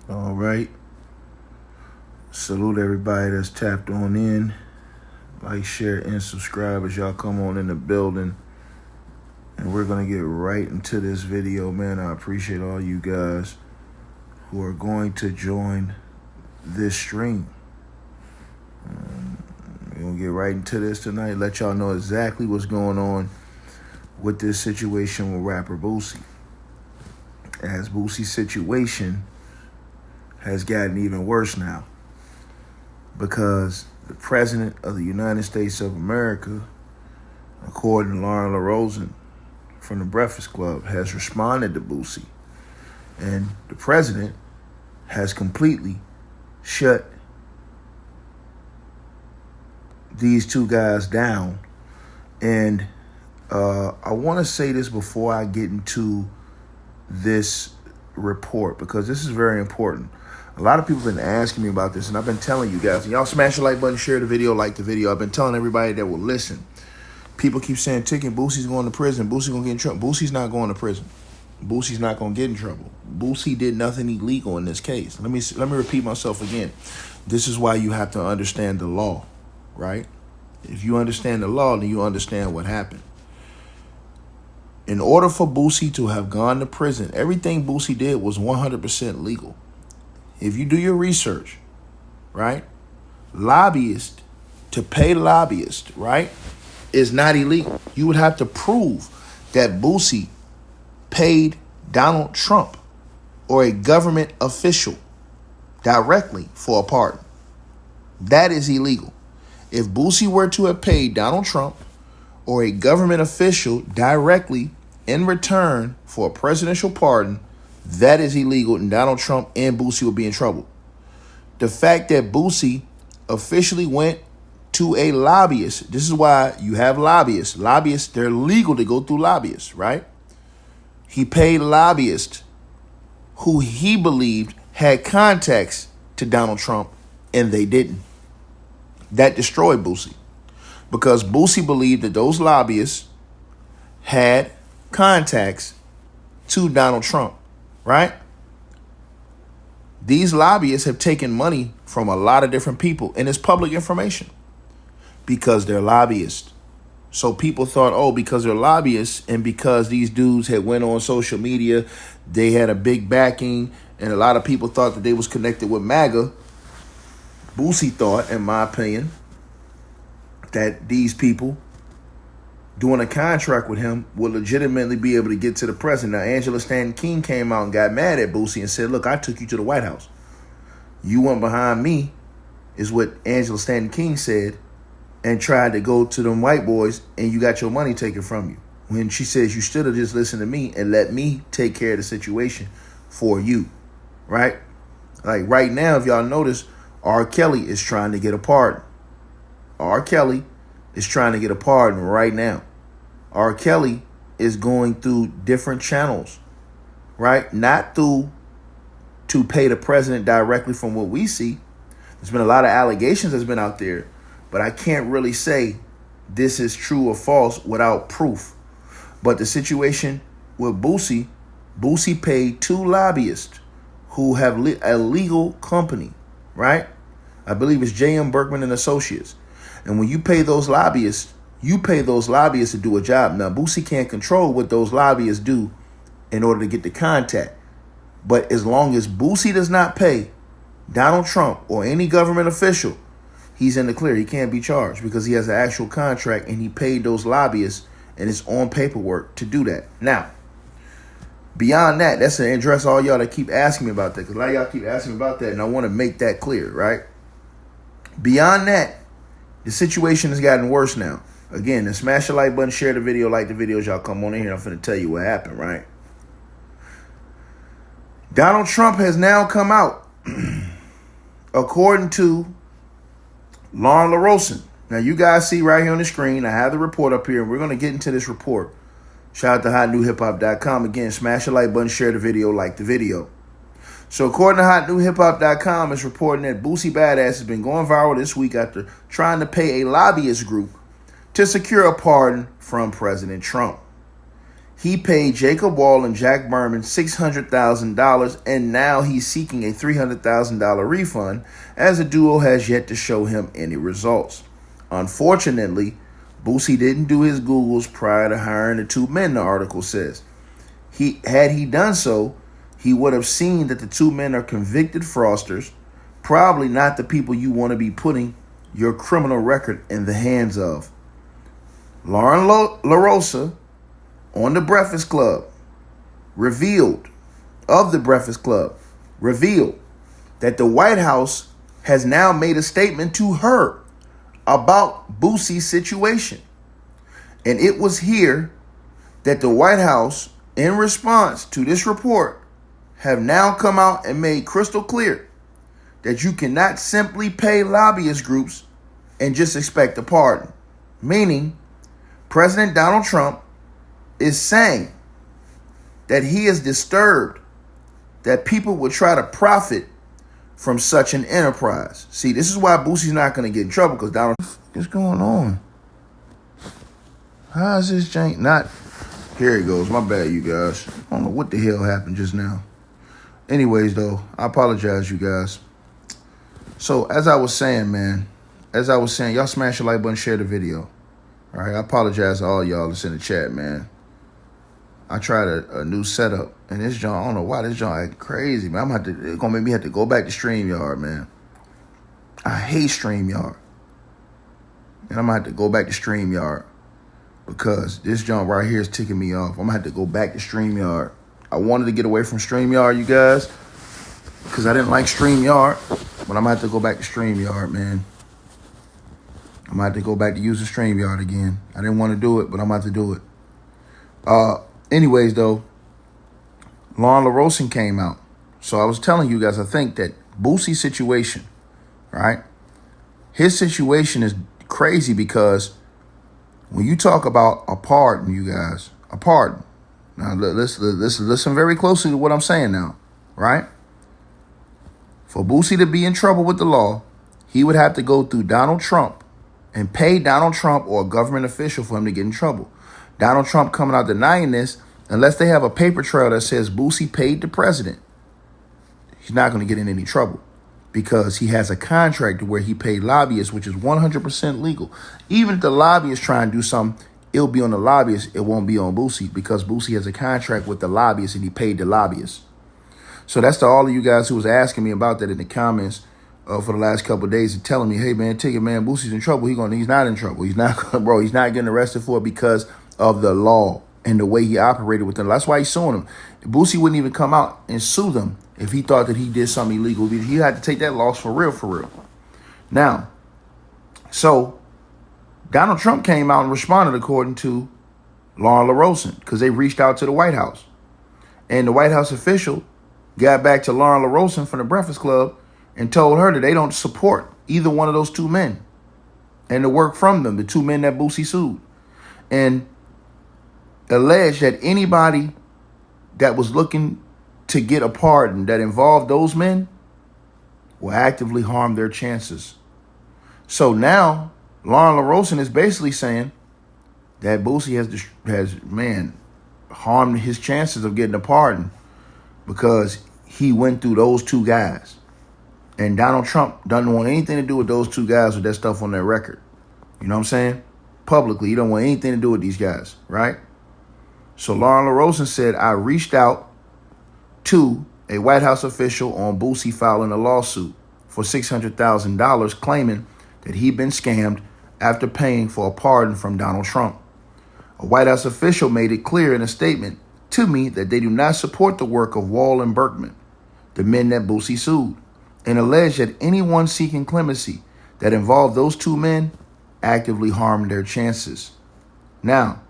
All right. Salute everybody that's tapped on in. Like, share, and subscribe as y'all come on in the building. And we're going to get right into this video, man. I appreciate all you guys who are going to join this stream. We're going to get right into this tonight. Let y'all know exactly what's going on with this situation with rapper Boosie. As Boosie's situation has gotten even worse now, because the President of the United States of America, according to Lauren LaRosen from the Breakfast Club, has responded to Boosie. And the President has completely shut these two guys down. And I want to say this before I get into this report, because this is very important. A lot of people have been asking me about this, and I've been telling you guys. And y'all smash the like button, share the video, like the video. I've been telling everybody that will listen. People keep saying, Ticket, Boosie's going to prison. Boosie's going to get in trouble. Boosie's not going to prison. Boosie's not going to get in trouble. Boosie did nothing illegal in this case. Let me repeat myself again. This is why you have to understand the law, right? If you understand the law, then you understand what happened. In order for Boosie to have gone to prison, everything Boosie did was 100% legal. If you do your research, right, lobbyist, to pay lobbyist, right, is not illegal. You would have to prove that Boosie paid Donald Trump or a government official directly for a pardon. That is illegal. If Boosie were to have paid Donald Trump or a government official directly in return for a presidential pardon, that is illegal, and Donald Trump and Boosie will be in trouble. The fact that Boosie officially went to a lobbyist, this is why you have lobbyists. Lobbyists, they're legal to go through lobbyists, right? He paid lobbyists who he believed had contacts to Donald Trump, and they didn't. That destroyed Boosie, because Boosie believed that those lobbyists had contacts to Donald Trump, right? These lobbyists have taken money from a lot of different people, and it's public information because they're lobbyists. So people thought, oh, because they're lobbyists and because these dudes had went on social media, they had a big backing, and a lot of people thought that they was connected with MAGA. Boosie thought, in my opinion, that these people doing a contract with him would legitimately be able to get to the president. Now, Angela Stanton King came out and got mad at Boosie and said, look, I took you to the White House. You went behind me, is what Angela Stanton King said, and tried to go to them white boys, and you got your money taken from you. When she says you should have just listened to me and let me take care of the situation for you, right? Like right now, if y'all notice, R. Kelly is trying to get a pardon. R. Kelly is trying to get a pardon right now. R. Kelly is going through different channels, right? Not through to pay the president directly from what we see. There's been a lot of allegations that's been out there, but I can't really say this is true or false without proof. But the situation with Boosie paid two lobbyists who have a legal company, right? I believe it's J.M. Berkman and Associates. And when you pay those lobbyists, to do a job. Now, Boosie can't control what those lobbyists do in order to get the contact. But as long as Boosie does not pay Donald Trump or any government official, he's in the clear. He can't be charged because he has an actual contract and he paid those lobbyists, and it's on paperwork to do that. Now, beyond that, that's to address all y'all that keep asking me about that, because a lot of y'all keep asking me about that, and I want to make that clear, right? Beyond that, the situation has gotten worse now. Again, smash the like button, share the video, like the videos. Y'all come on in here. I'm finna tell you what happened, right? Donald Trump has now come out, according to Lauren LaRosen. Now, you guys see right here on the screen, I have the report up here, and we're going to get into this report. Shout out to hotnewhiphop.com. Again, smash the like button, share the video, like the video. So according to hotnewhiphop.com, it's reporting that Boosie Badass has been going viral this week after trying to pay a lobbyist group to secure a pardon from President Trump. He paid Jacob Wall and Jack Berman $600,000, and now he's seeking a $300,000 refund, as the duo has yet to show him any results. Unfortunately, Boosie didn't do his Googles prior to hiring the two men, the article says. Had he done so, he would have seen that the two men are convicted fraudsters, probably not the people you want to be putting your criminal record in the hands of. Lauren LaRosa on The Breakfast Club revealed that the White House has now made a statement to her about Boosie's situation. And it was here that the White House, in response to this report, have now come out and made crystal clear that you cannot simply pay lobbyist groups and just expect a pardon. Meaning, President Donald Trump is saying that he is disturbed that people would try to profit from such an enterprise. See, this is why Boosie's not going to get in trouble, because Donald, what's going on? How is this jank not? Here it goes. My bad, you guys. I don't know what the hell happened just now. Anyways, though, I apologize, you guys. So, as I was saying, y'all smash the like button, share the video. All right, I apologize to all y'all that's in the chat, man. I tried a new setup, and this joint, I don't know why this joint acting crazy, man. It's gonna make me have to go back to StreamYard, man. I hate StreamYard. And I'm gonna have to go back to StreamYard because this joint right here is ticking me off. I'm gonna have to go back to StreamYard. I wanted to get away from StreamYard, you guys, because I didn't like StreamYard, but I'm gonna have to go back to StreamYard, man. I'm gonna have to go back to using StreamYard again. I didn't want to do it, but I'm about to do it. Anyways, though, Lauren LaRosa came out. So I was telling you guys, I think that Boosie's situation, right? His situation is crazy because when you talk about a pardon, you guys, a pardon. Now, listen very closely to what I'm saying now, right? For Boosie to be in trouble with the law, he would have to go through Donald Trump and pay Donald Trump or a government official for him to get in trouble. Donald Trump coming out denying this, unless they have a paper trail that says Boosie paid the president, he's not going to get in any trouble because he has a contract where he paid lobbyists, which is 100% legal. Even if the lobbyists try and do something, it'll be on the lobbyist. It won't be on Boosie because Boosie has a contract with the lobbyists and he paid the lobbyists. So that's to all of you guys who was asking me about that in the comments for the last couple of days and telling me, hey, man, Ticket Man, Boosie's in trouble. He's not in trouble. He's not getting arrested for it because of the law and the way he operated with them. That's why he's suing him. Boosie wouldn't even come out and sue them if he thought that he did something illegal. He had to take that loss for real. Now, so Donald Trump came out and responded according to Lauren LaRosa because they reached out to the White House. And the White House official got back to Lauren LaRosa from the Breakfast Club and told her that they don't support either one of those two men and the work from them, the two men that Boosie sued. And alleged that anybody that was looking to get a pardon that involved those men will actively harm their chances. So now Lauren LaRosa is basically saying that Boosie has harmed his chances of getting a pardon because he went through those two guys. And Donald Trump doesn't want anything to do with those two guys with that stuff on their record. You know what I'm saying? Publicly, you don't want anything to do with these guys, right? So Lauren LaRosa said, I reached out to a White House official on Boosie filing a lawsuit for $600,000 claiming that he'd been scammed after paying for a pardon from Donald Trump. A White House official made it clear in a statement to me that they do not support the work of Wall and Berkman, the men that Boosie sued, and alleged that anyone seeking clemency that involved those two men actively harmed their chances. Now,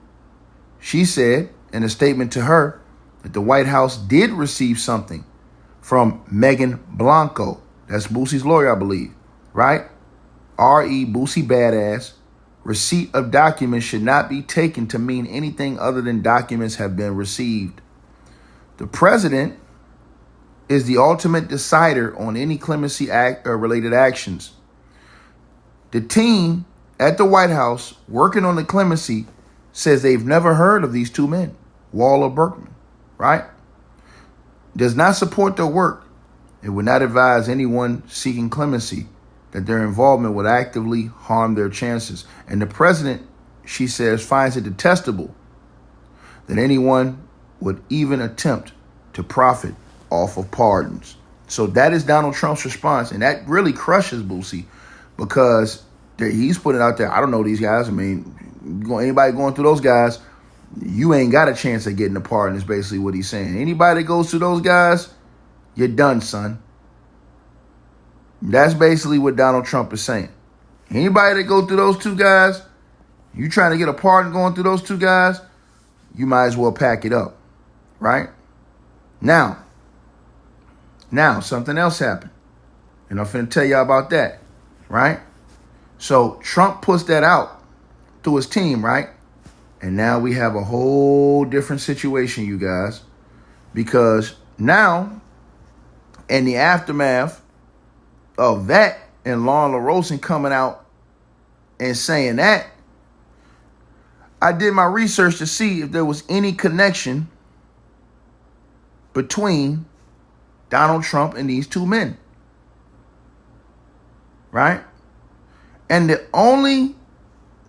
she said in a statement to her that the White House did receive something from Megan Blanco. That's Boosie's lawyer, I believe, right? R.E. Boosie Badass. Receipt of documents should not be taken to mean anything other than documents have been received. The president is the ultimate decider on any clemency act or related actions. The team at the White House working on the clemency says they've never heard of these two men. Waller Berkman, right? Does not support their work. It would not advise anyone seeking clemency that their involvement would actively harm their chances. And the president, she says, finds it detestable that anyone would even attempt to profit off of pardons. So that is Donald Trump's response. And that really crushes Boosie, because he's putting out there, I don't know these guys. I mean, anybody going through those guys, you ain't got a chance of getting a pardon, is basically what he's saying. Anybody that goes through those guys, you're done, son. That's basically what Donald Trump is saying. Anybody that go through those two guys, you trying to get a pardon going through those two guys, you might as well pack it up, right? Now, something else happened. And I'm finna tell y'all about that, right? So Trump puts that out through his team, right? And now we have a whole different situation, you guys, because now, in the aftermath of that and Lauren LaRosa coming out and saying that, I did my research to see if there was any connection between Donald Trump and these two men, right? And the only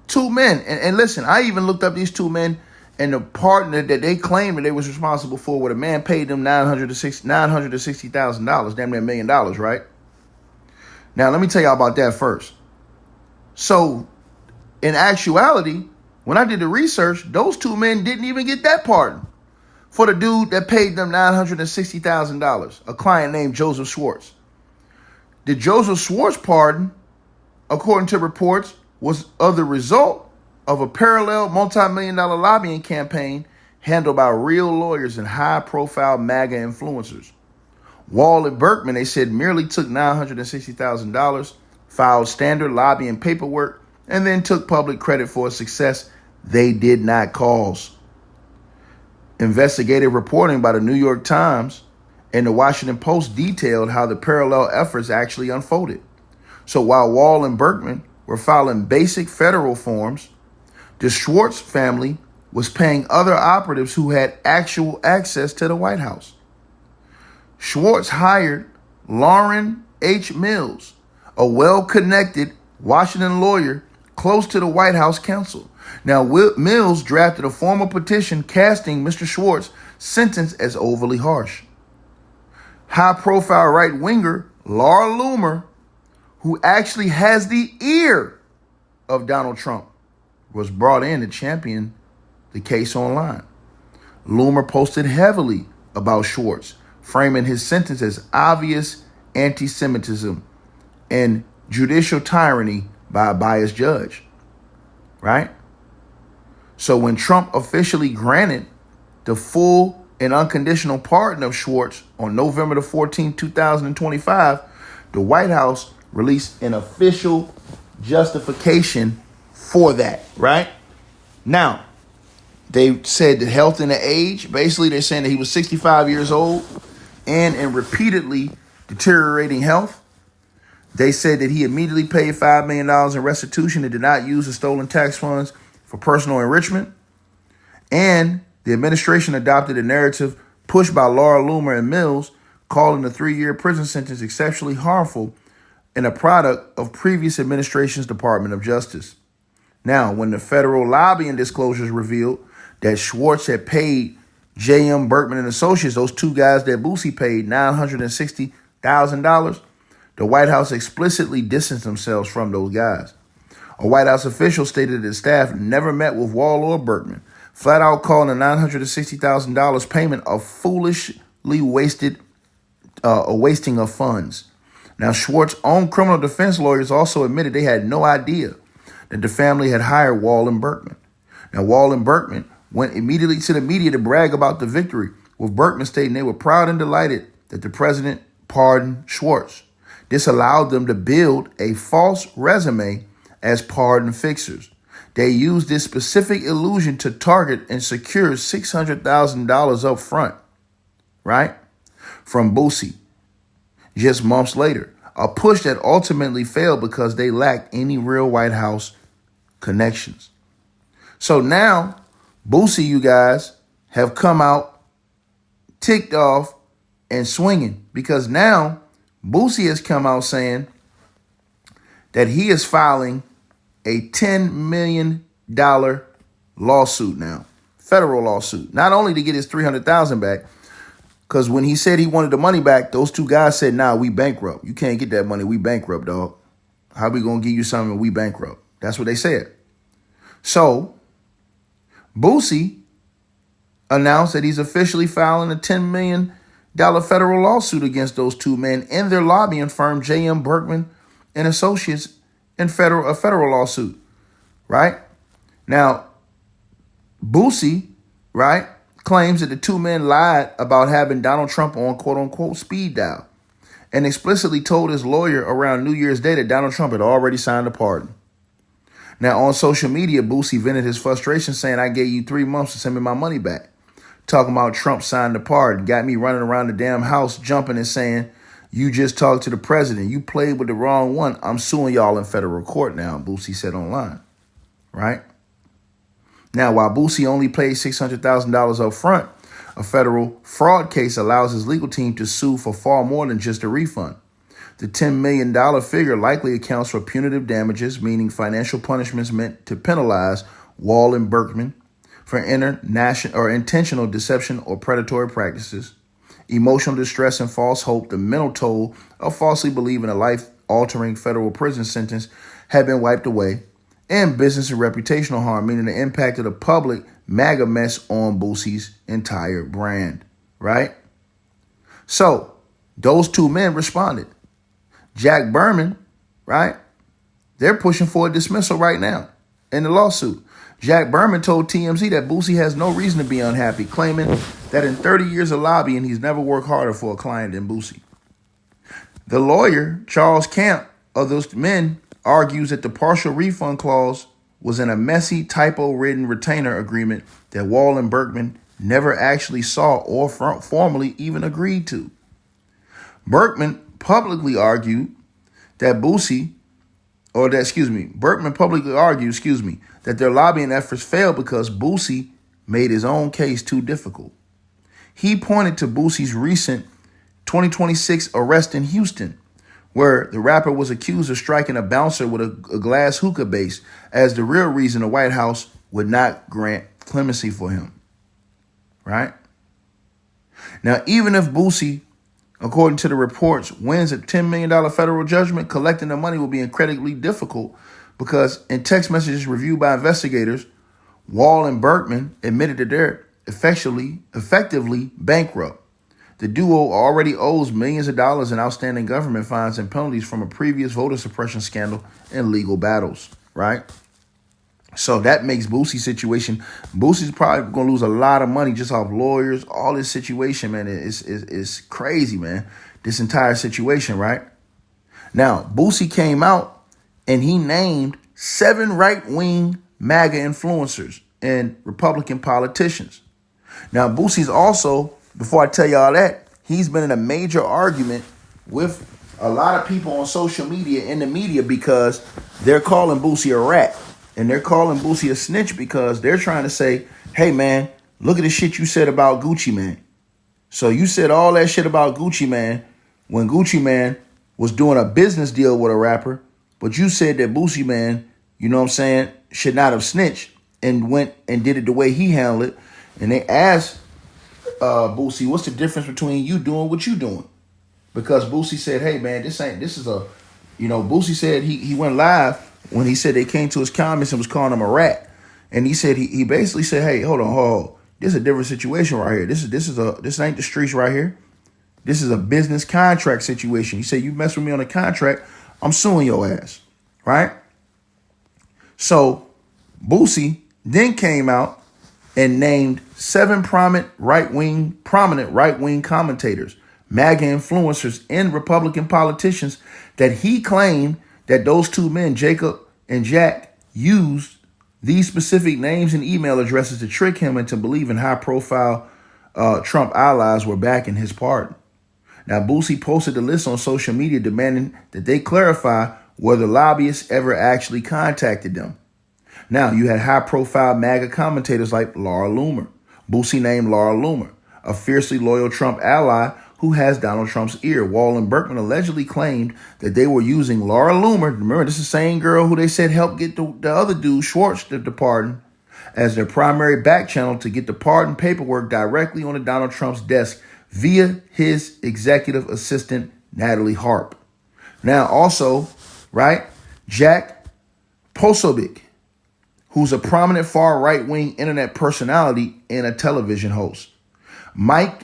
two men, and listen, I even looked up these two men, and the partner that they claimed that they was responsible for, where the man paid them $960,000, damn near $1 million, right? Now, let me tell y'all about that first. So, in actuality, when I did the research, those two men didn't even get that pardon for the dude that paid them $960,000, a client named Joseph Schwartz. The Joseph Schwartz pardon, according to reports, was the result of a parallel multi-million-dollar lobbying campaign handled by real lawyers and high-profile MAGA influencers. Wall and Berkman, they said, merely took $960,000, filed standard lobbying paperwork, and then took public credit for a success they did not cause. Investigative reporting by the New York Times and the Washington Post detailed how the parallel efforts actually unfolded. So while Wall and Berkman were filing basic federal forms, the Schwartz family was paying other operatives who had actual access to the White House. Schwartz hired Lauren H. Mills, a well-connected Washington lawyer close to the White House counsel. Now, Mills drafted a formal petition casting Mr. Schwartz's sentence as overly harsh. High-profile right-winger Laura Loomer, who actually has the ear of Donald Trump, was brought in to champion the case online. Loomer posted heavily about Schwartz, framing his sentence as obvious anti-Semitism and judicial tyranny by a biased judge, right? So when Trump officially granted the full and unconditional pardon of Schwartz on November the 14th, 2025, the White House released an official justification for that, right? Now, they said that health and the age, basically they're saying that he was 65 years old and in repeatedly deteriorating health. They said that he immediately paid $5 million in restitution and did not use the stolen tax funds for personal enrichment. And the administration adopted a narrative pushed by Laura Loomer and Mills, calling the 3-year prison sentence exceptionally harmful and a product of previous administration's Department of Justice. Now, when the federal lobbying disclosures revealed that Schwartz had paid J.M. Berkman and Associates, those two guys that Boosie paid $960,000, the White House explicitly distanced themselves from those guys. A White House official stated that staff never met with Wall or Berkman, flat out calling the $960,000 payment a foolishly wasting of funds. Now, Schwartz's own criminal defense lawyers also admitted they had no idea that the family had hired Wall and Berkman. Now, Wall and Berkman went immediately to the media to brag about the victory, with Berkman stating they were proud and delighted that the president pardoned Schwartz. This allowed them to build a false resume as pardon fixers. They used this specific illusion to target and secure $600,000 up front, right, from Boosie just months later, a push that ultimately failed because they lacked any real White House connections. So now Boosie, you guys, have come out ticked off and swinging, because now Boosie has come out saying that he is filing a $10 million lawsuit now, federal lawsuit, not only to get his $300,000 back, because when he said he wanted the money back, those two guys said, nah, we bankrupt. You can't get that money. We bankrupt, dog. How we going to give you something? We bankrupt. That's what they said. So Boosie announced that he's officially filing a $10 million federal lawsuit against those two men and their lobbying firm, J.M. Berkman and Associates, in a federal lawsuit, right? Now, Boosie, right, claims that the two men lied about having Donald Trump on quote-unquote speed dial and explicitly told his lawyer around New Year's Day that Donald Trump had already signed a pardon. Now, on social media, Boosie vented his frustration, saying, I gave you 3 months to send me my money back. Talking about Trump signed the pardon, got me running around the damn house, jumping and saying, you just talked to the president. You played with the wrong one. I'm suing y'all in federal court now, Boosie said online, right? Now, while Boosie only paid $600,000 up front, a federal fraud case allows his legal team to sue for far more than just a refund. The $10 million figure likely accounts for punitive damages, meaning financial punishments meant to penalize Wall and Berkman for international or intentional deception or predatory practices, emotional distress and false hope. The mental toll of falsely believing a life-altering federal prison sentence had been wiped away, and business and reputational harm, meaning the impact of the public MAGA mess on Boosie's entire brand, right? So those two men responded. Jack Berman, right? They're pushing for a dismissal right now in the lawsuit. Jack Berman told TMZ that Boosie has no reason to be unhappy, claiming that in 30 years of lobbying, he's never worked harder for a client than Boosie. The lawyer, Charles Camp, of those men, argues that the partial refund clause was in a messy, typo-ridden retainer agreement that Wall and Berkman never actually saw or formally even agreed to. Berkman publicly argued that that their lobbying efforts failed because Boosie made his own case too difficult. He pointed to Boosie's recent 2026 arrest in Houston, where the rapper was accused of striking a bouncer with a glass hookah base as the real reason the White House would not grant clemency for him, right? Now, even if Boosie, according to the reports, wins a $10 million federal judgment, collecting the money will be incredibly difficult because in text messages reviewed by investigators, Wall and Berkman admitted that they're effectively bankrupt. The duo already owes millions of dollars in outstanding government fines and penalties from a previous voter suppression scandal and legal battles, right? So that makes Boosie's situation, Boosie's probably going to lose a lot of money just off lawyers. All this situation, man, is crazy, man. This entire situation, right? Now, Boosie came out and he named 7 right-wing MAGA influencers and Republican politicians. Now, Boosie's also, before I tell y'all that, he's been in a major argument with a lot of people on social media, in the media, because they're calling Boosie a rat. And they're calling Boosie a snitch because they're trying to say, hey, man, look at the shit you said about Gucci Mane. So you said all that shit about Gucci Mane when Gucci Mane was doing a business deal with a rapper. But you said that Boosie Mane, you know what I'm saying, should not have snitched and went and did it the way he handled it. And they asked Boosie, what's the difference between you doing what you doing? Because Boosie said, hey, man, Boosie said he went live when he said they came to his comments and was calling him a rat. And he said, he basically said, hey, hold on. This is a different situation right here. This ain't the streets right here. This is a business contract situation. He said, you mess with me on a contract, I'm suing your ass, right? So Boosie then came out and named 7 prominent right-wing commentators, MAGA influencers, and Republican politicians that he claimed that those two men, Jacob and Jack, used these specific names and email addresses to trick him into believing high-profile Trump allies were backing his pardon. Now, Boosie posted the list on social media demanding that they clarify whether lobbyists ever actually contacted them. Now, you had high-profile MAGA commentators like Laura Loomer, Boosie named Laura Loomer, a fiercely loyal Trump ally who has Donald Trump's ear. Wall and Berkman allegedly claimed that they were using Laura Loomer, remember this is the same girl who they said helped get the other dude, Schwartz, the pardon, as their primary back channel to get the pardon paperwork directly onto Donald Trump's desk via his executive assistant, Natalie Harp. Now also, right, Jack Posobiec, who's a prominent far right-wing internet personality and a television host. Mike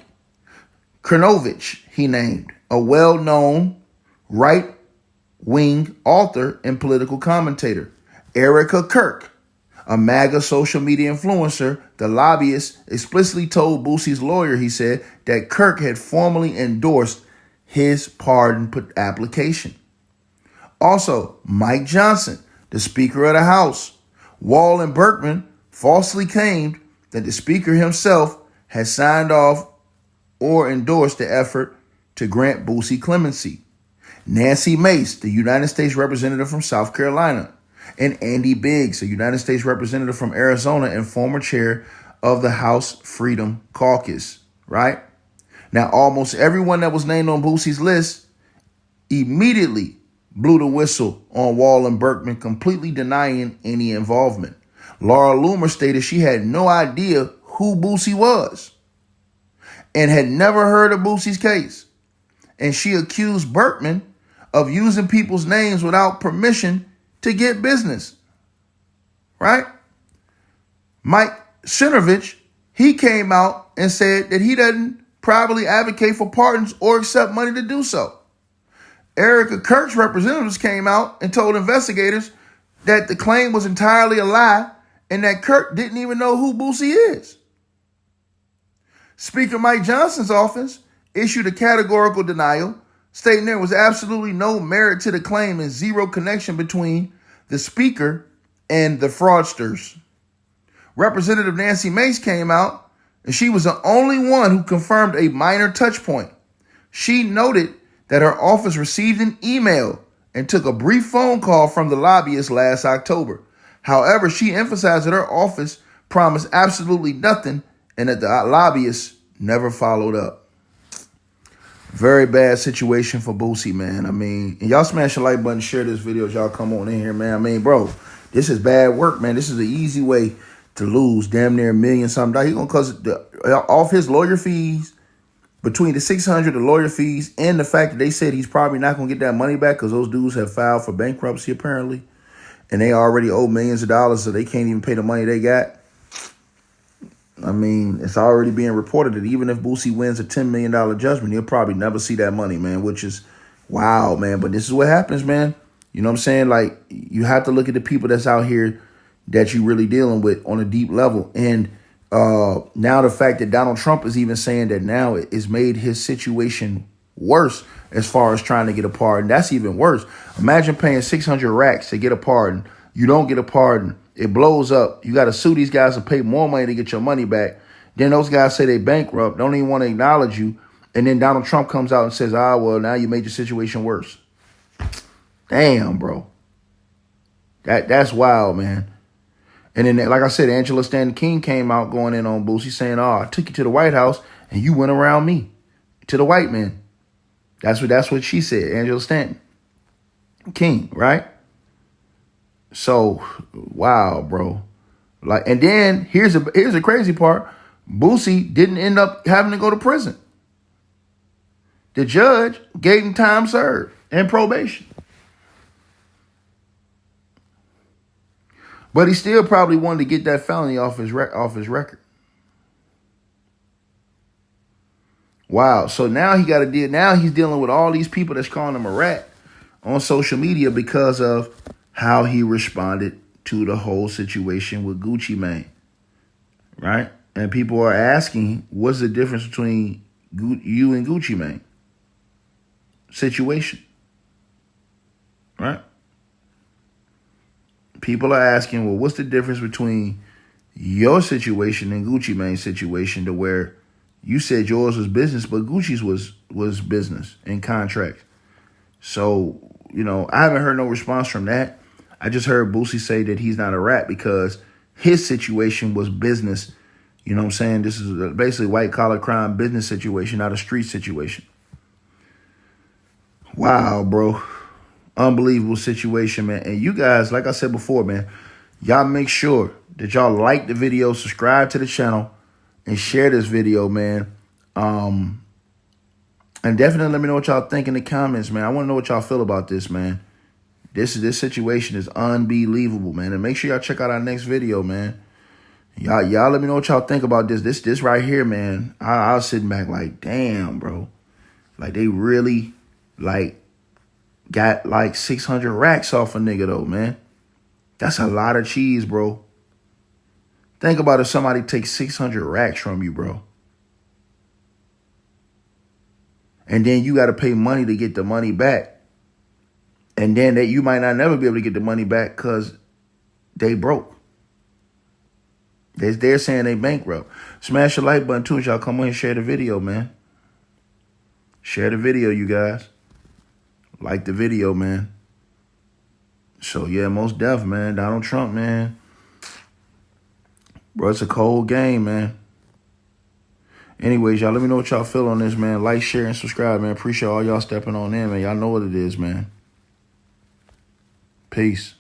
Cernovich, he named, a well-known right-wing author and political commentator. Erica Kirk, a MAGA social media influencer. The Lobbyist explicitly told Boosie's lawyer, he said, that Kirk had formally endorsed his pardon application. Also, Mike Johnson, the Speaker of the House. Wall and Berkman falsely claimed that the Speaker himself had signed off or endorsed the effort to grant Boosie clemency. Nancy Mace, the United States representative from South Carolina, and Andy Biggs, a United States representative from Arizona and former chair of the House Freedom Caucus, right? Now, almost everyone that was named on Boosie's list immediately blew the whistle on Wall and Berkman, completely denying any involvement. Laura Loomer stated she had no idea who Boosie was and had never heard of Boosie's case. And she accused Berkman of using people's names without permission to get business, right? Mike Cernovich, he came out and said that he doesn't privately advocate for pardons or accept money to do so. Erica Kirk's representatives came out and told investigators that the claim was entirely a lie and that Kirk didn't even know who Boosie is. Speaker Mike Johnson's office issued a categorical denial, stating there was absolutely no merit to the claim and zero connection between the Speaker and the fraudsters. Representative Nancy Mace came out, and she was the only one who confirmed a minor touch point. She noted that her office received an email and took a brief phone call from the lobbyist last October. However, she emphasized that her office promised absolutely nothing and that the lobbyist never followed up. Very bad situation for Boosie, man. I mean, and y'all smash the like button, share this video as y'all come on in here, man. I mean, bro, this is bad work, man. This is an easy way to lose damn near $1 million something. He's going to cause off his lawyer fees, between the $600, the lawyer fees, and the fact that they said he's probably not going to get that money back because those dudes have filed for bankruptcy apparently, and they already owe millions of dollars, so they can't even pay the money they got. I mean, it's already being reported that even if Boosie wins a $10 million judgment, he'll probably never see that money, man, which is wow, man. But this is what happens, man. You know what I'm saying? Like, you have to look at the people that's out here that you're really dealing with on a deep level. And now the fact that Donald Trump is even saying that now it has made his situation worse as far as trying to get a pardon. That's even worse. Imagine paying 600 racks to get a pardon. You don't get a pardon. It blows up. You got to sue these guys to pay more money to get your money back. Then those guys say they bankrupt, don't even want to acknowledge you. And then Donald Trump comes out and says, well, now you made your situation worse. Damn, bro. That's wild, man. And then, like I said, Angela Stanton King came out going in on Boosie saying, I took you to the White House and you went around me to the white man. That's what she said, Angela Stanton King, right? So, wow, bro. Like, and then here's the crazy part. Boosie didn't end up having to go to prison. The judge gave him time served and probation. But he still probably wanted to get that felony off his record. Wow. So now he got to deal. Now he's dealing with all these people that's calling him a rat on social media because of how he responded to the whole situation with Gucci Mane, right? And people are asking, what's the difference between you and Gucci Mane situation, right? People are asking, well, what's the difference between your situation and Gucci Mane's situation, to where you said yours was business, but Gucci's was business and contract. So, you know, I haven't heard no response from that. I just heard Boosie say that he's not a rat because his situation was business You know what I'm saying? This is basically white collar crime business situation, not a street situation. Wow, bro. Unbelievable situation, man. And you guys, like I said before, man, y'all make sure that y'all like the video, subscribe to the channel, and share this video, man. And definitely let me know what y'all think in the comments, man. I want to know what y'all feel about this, man. This situation is unbelievable, man. And make sure y'all check out our next video, man. Y'all let me know what y'all think about this. This right here, man. I was sitting back like, damn, bro. Like, they really, like, got, like, 600 racks off a nigga, though, man. That's a lot of cheese, bro. Think about if somebody takes 600 racks from you, bro. And then you got to pay money to get the money back. And then that you might not never be able to get the money back because they broke. They're saying they bankrupt. Smash the like button too as y'all come on and share the video, man. Share the video, you guys. Like the video, man. So, yeah, most def, man. Donald Trump, man. Bro, it's a cold game, man. Anyways, y'all, let me know what y'all feel on this, man. Like, share, and subscribe, man. Appreciate all y'all stepping on in, man. Y'all know what it is, man. Peace.